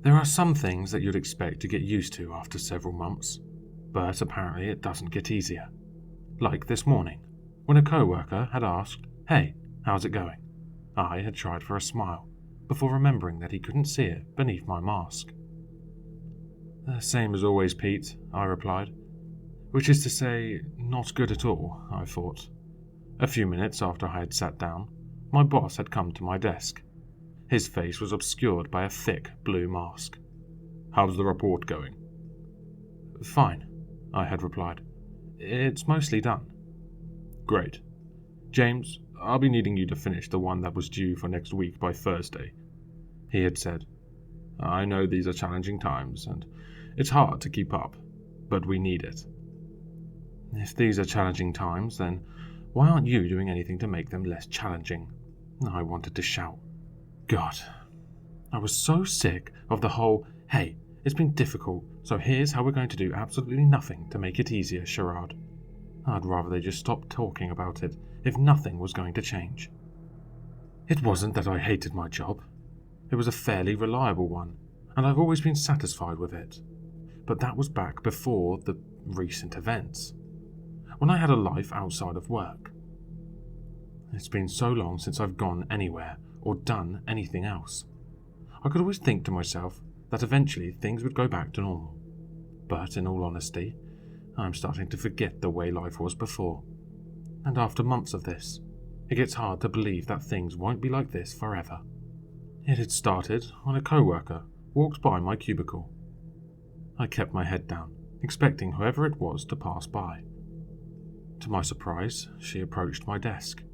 There are some things that you'd expect to get used to after several months, but apparently it doesn't get easier. Like this morning, when a coworker had asked, "Hey, how's it going?" I had tried for a smile, before remembering that he couldn't see it beneath my mask. "The same as always, Pete," I replied. Which is to say, not good at all, I thought. A few minutes after I had sat down, my boss had come to my desk. His face was obscured by a thick blue mask. "How's the report going?" "Fine," I had replied. "It's mostly done." "Great. James, I'll be needing you to finish the one that was due for next week by Thursday," he had said. "I know these are challenging times, and it's hard to keep up, but we need it." "If these are challenging times, then why aren't you doing anything to make them less challenging?" I wanted to shout. God, I was so sick of the whole, "Hey, it's been difficult, so here's how we're going to do absolutely nothing to make it easier" charade. I'd rather they just stop talking about it if nothing was going to change. It wasn't that I hated my job. It was a fairly reliable one, and I've always been satisfied with it. But that was back before the recent events, when I had a life outside of work. It's been so long since I've gone anywhere or done anything else. I could always think to myself that eventually things would go back to normal. But in all honesty, I'm starting to forget the way life was before. And after months of this, it gets hard to believe that things won't be like this forever. It had started when a coworker walked by my cubicle. I kept my head down, expecting whoever it was to pass by. To my surprise, she approached my desk.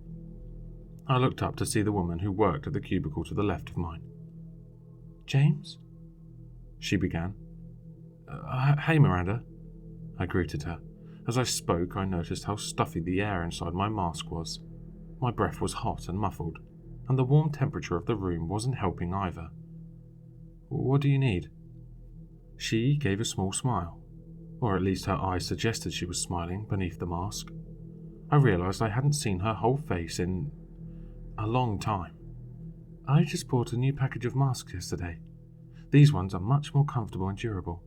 I looked up to see the woman who worked at the cubicle to the left of mine. "James?" she began. Hey, Miranda," I greeted her. As I spoke, I noticed how stuffy the air inside my mask was. My breath was hot and muffled, and the warm temperature of the room wasn't helping either. "What do you need?" She gave a small smile, or at least her eyes suggested she was smiling beneath the mask. I realized I hadn't seen her whole face in a long time. "I just bought a new package of masks yesterday. These ones are much more comfortable and durable.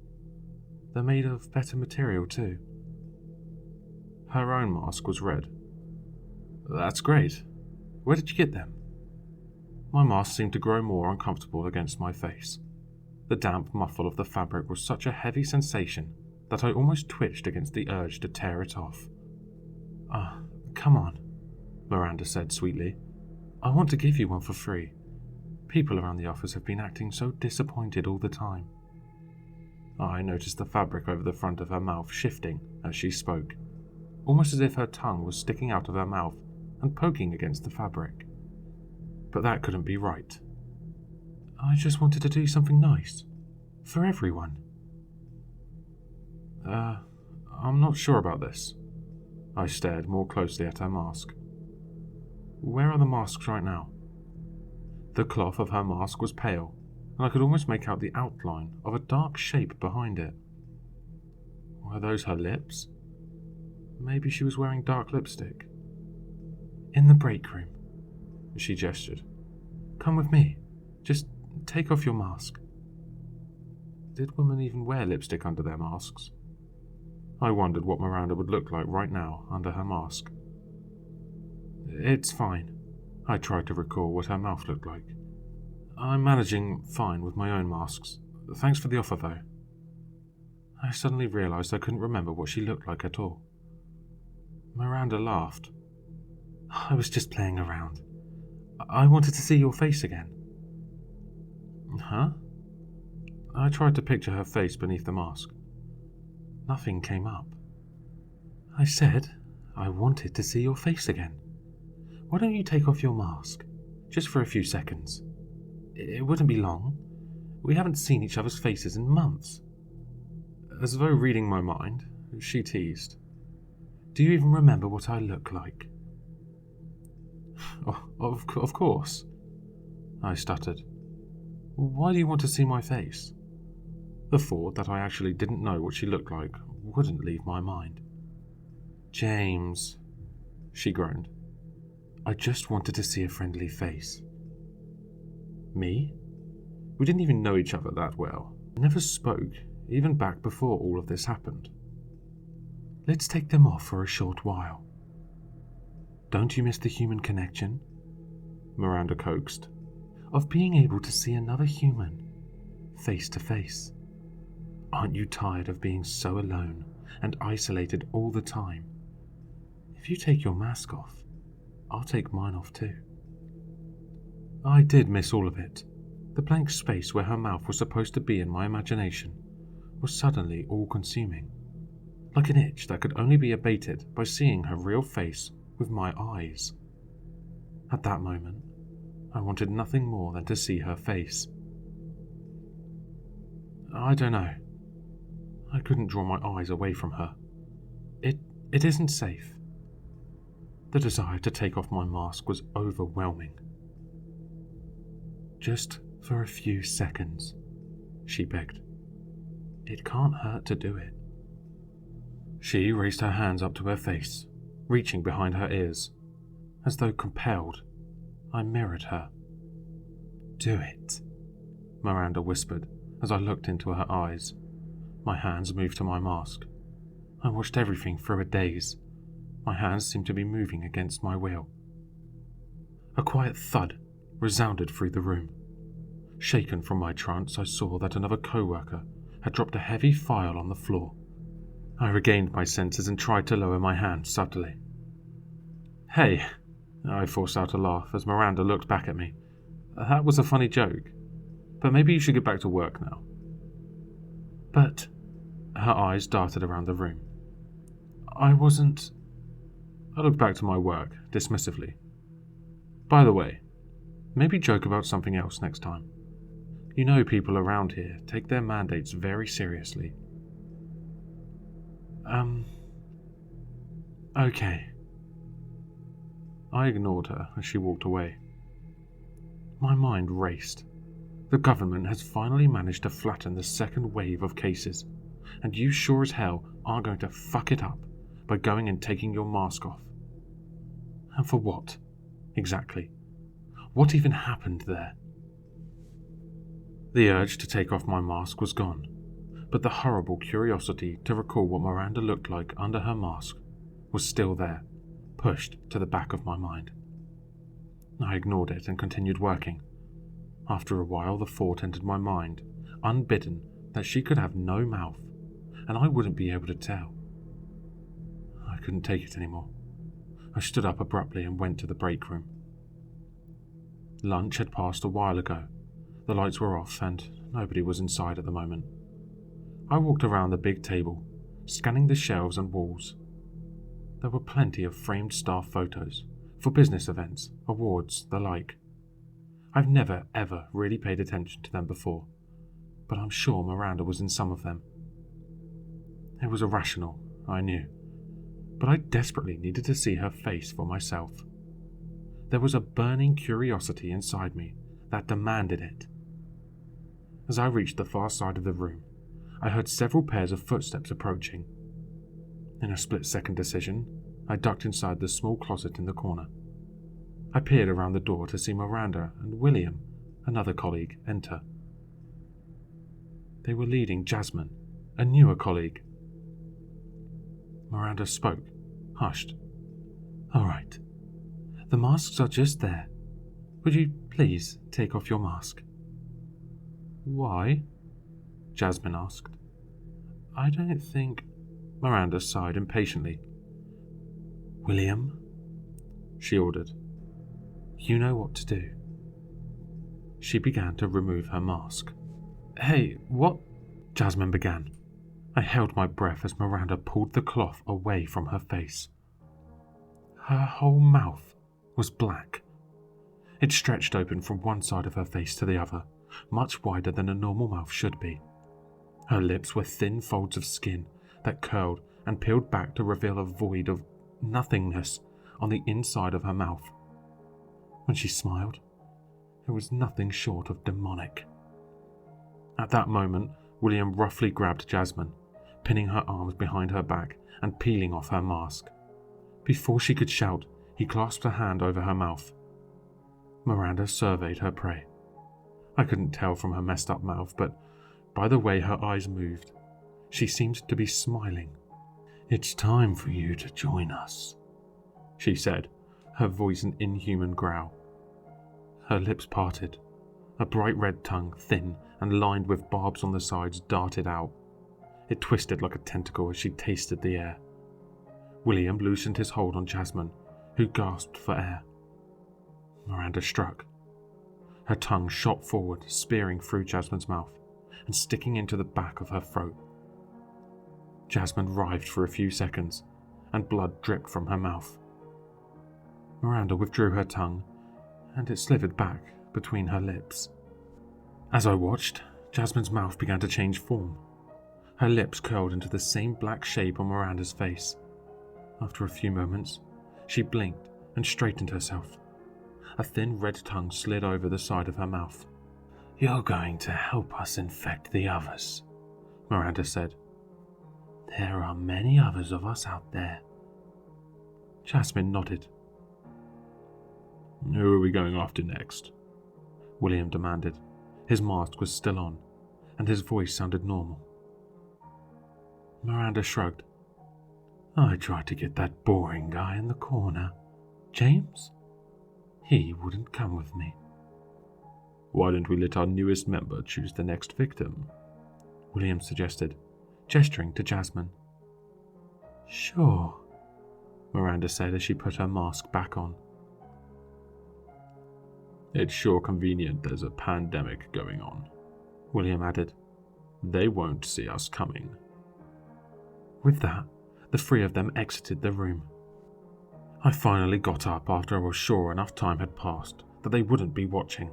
They're made of better material too." Her own mask was red. "That's great. Where did you get them?" My mask seemed to grow more uncomfortable against my face. The damp muffle of the fabric was such a heavy sensation that I almost twitched against the urge to tear it off. Come on," Miranda said sweetly. "I want to give you one for free. People around the office have been acting so disappointed all the time." I noticed the fabric over the front of her mouth shifting as she spoke, almost as if her tongue was sticking out of her mouth and poking against the fabric. But that couldn't be right. "I just wanted to do something nice. For everyone." I'm not sure about this." I stared more closely at her mask. "Where are the masks right now?" The cloth of her mask was pale, and I could almost make out the outline of a dark shape behind it. Were those her lips? Maybe she was wearing dark lipstick. "In the break room," she gestured. "Come with me. Just take off your mask." Did women even wear lipstick under their masks? I wondered what Miranda would look like right now under her mask. "It's fine." I tried to recall what her mouth looked like. "I'm managing fine with my own masks. Thanks for the offer, though." I suddenly realized I couldn't remember what she looked like at all. Miranda laughed. "I was just playing around. I wanted to see your face again." "Huh?" I tried to picture her face beneath the mask. Nothing came up. "I said I wanted to see your face again. Why don't you take off your mask? Just for a few seconds. It wouldn't be long. We haven't seen each other's faces in months." As though reading my mind, she teased. "Do you even remember what I look like?" Of course," I stuttered. "Why do you want to see my face?" The thought that I actually didn't know what she looked like wouldn't leave my mind. "James," she groaned. "I just wanted to see a friendly face." "Me? We didn't even know each other that well. We never spoke, even back before all of this happened. Let's take them off for a short while. Don't you miss the human connection? Miranda coaxed. Of being able to see another human, face to face. Aren't you tired of being so alone and isolated all the time? If you take your mask off, I'll take mine off too. I did miss all of it. The blank space where her mouth was supposed to be in my imagination was suddenly all-consuming, like an itch that could only be abated by seeing her real face with my eyes. At that moment, I wanted nothing more than to see her face. I don't know. I couldn't draw my eyes away from her. It isn't safe. The desire to take off my mask was overwhelming. Just for a few seconds, she begged. It can't hurt to do it. She raised her hands up to her face, reaching behind her ears. As though compelled, I mirrored her. Do it, Miranda whispered as I looked into her eyes. My hands moved to my mask. I watched everything through a daze. My hands seemed to be moving against my will. A quiet thud resounded through the room. Shaken from my trance, I saw that another coworker had dropped a heavy file on the floor. I regained my senses and tried to lower my hand subtly. Hey, I forced out a laugh as Miranda looked back at me. That was a funny joke, but maybe you should get back to work now. But her eyes darted around the room. I looked back to my work, dismissively. By the way, maybe joke about something else next time. You know people around here take their mandates very seriously. Okay. I ignored her as she walked away. My mind raced. The government has finally managed to flatten the second wave of cases, and you sure as hell aren't going to fuck it up by going and taking your mask off. And for what, exactly? What even happened there? The urge to take off my mask was gone, but the horrible curiosity to recall what Miranda looked like under her mask was still there, pushed to the back of my mind. I ignored it and continued working. After a while, the thought entered my mind, unbidden, that she could have no mouth, and I wouldn't be able to tell. I couldn't take it anymore. I stood up abruptly and went to the break room. Lunch had passed a while ago. The lights were off and nobody was inside at the moment. I walked around the big table, scanning the shelves and walls. There were plenty of framed staff photos, for business events, awards, the like. I've never, ever really paid attention to them before, but I'm sure Miranda was in some of them. It was irrational, I knew, but I desperately needed to see her face for myself. There was a burning curiosity inside me that demanded it. As I reached the far side of the room, I heard several pairs of footsteps approaching. In a split-second decision, I ducked inside the small closet in the corner. I peered around the door to see Miranda and William, another colleague, enter. They were leading Jasmine, a newer colleague. Miranda spoke, hushed. All right. The masks are just there. Would you please take off your mask? Why? Jasmine asked. I don't think... Miranda sighed impatiently. William, she ordered. You know what to do. She began to remove her mask. Hey, what? Jasmine began. I held my breath as Miranda pulled the cloth away from her face. Her whole mouth was black. It stretched open from one side of her face to the other, much wider than a normal mouth should be. Her lips were thin folds of skin that curled and peeled back to reveal a void of nothingness on the inside of her mouth. When she smiled, it was nothing short of demonic. At that moment, William roughly grabbed Jasmine, pinning her arms behind her back and peeling off her mask. Before she could shout, he clasped a hand over her mouth. Miranda surveyed her prey. I couldn't tell from her messed up mouth, but by the way her eyes moved, she seemed to be smiling. "It's time for you to join us," she said, her voice an inhuman growl. Her lips parted. A bright red tongue, thin and lined with barbs on the sides, darted out. It twisted like a tentacle as she tasted the air. William loosened his hold on Jasmine, who gasped for air. Miranda struck. Her tongue shot forward, spearing through Jasmine's mouth and sticking into the back of her throat. Jasmine writhed for a few seconds, and blood dripped from her mouth. Miranda withdrew her tongue, and it slithered back between her lips. As I watched, Jasmine's mouth began to change form. Her lips curled into the same black shape on Miranda's face. After a few moments, she blinked and straightened herself. A thin red tongue slid over the side of her mouth. "You're going to help us infect the others," Miranda said. "There are many others of us out there." Jasmine nodded. "Who are we going after next?" William demanded. His mask was still on, and his voice sounded normal. Miranda shrugged. "I tried to get that boring guy in the corner, James. He wouldn't come with me." "Why don't we let our newest member choose the next victim?" William suggested, gesturing to Jasmine. "Sure," Miranda said as she put her mask back on. "It's sure convenient there's a pandemic going on," William added. "They won't see us coming." With that, the three of them exited the room. I finally got up after I was sure enough time had passed that they wouldn't be watching,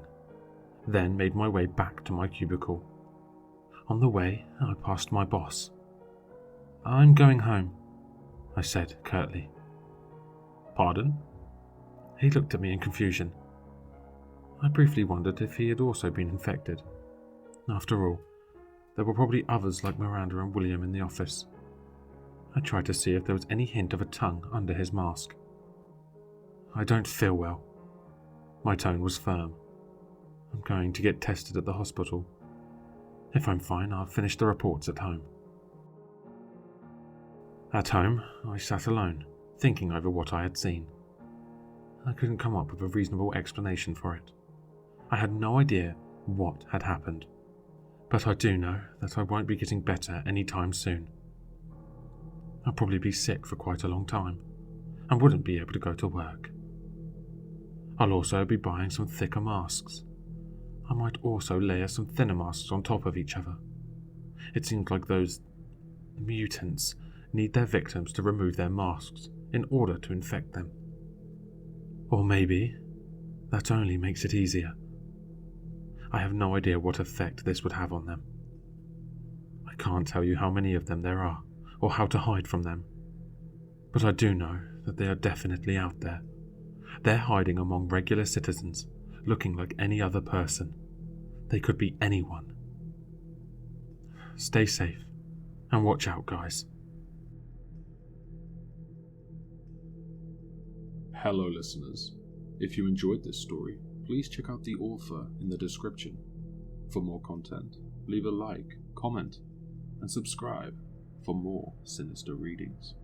then made my way back to my cubicle. On the way, I passed my boss. "I'm going home," I said curtly. "Pardon?" He looked at me in confusion. I briefly wondered if he had also been infected. After all, there were probably others like Miranda and William in the office. I tried to see if there was any hint of a tongue under his mask. "I don't feel well." My tone was firm. "I'm going to get tested at the hospital. If I'm fine, I'll finish the reports at home." At home, I sat alone, thinking over what I had seen. I couldn't come up with a reasonable explanation for it. I had no idea what had happened, but I do know that I won't be getting better anytime soon. I'll probably be sick for quite a long time, and wouldn't be able to go to work. I'll also be buying some thicker masks. I might also layer some thinner masks on top of each other. It seems like those mutants need their victims to remove their masks in order to infect them. Or maybe that only makes it easier. I have no idea what effect this would have on them. I can't tell you how many of them there are, or how to hide from them. But I do know that they are definitely out there. They're hiding among regular citizens, looking like any other person. They could be anyone. Stay safe, and watch out, guys. Hello, listeners. If you enjoyed this story, please check out the author in the description. For more content, leave a like, comment, and subscribe for more sinister readings.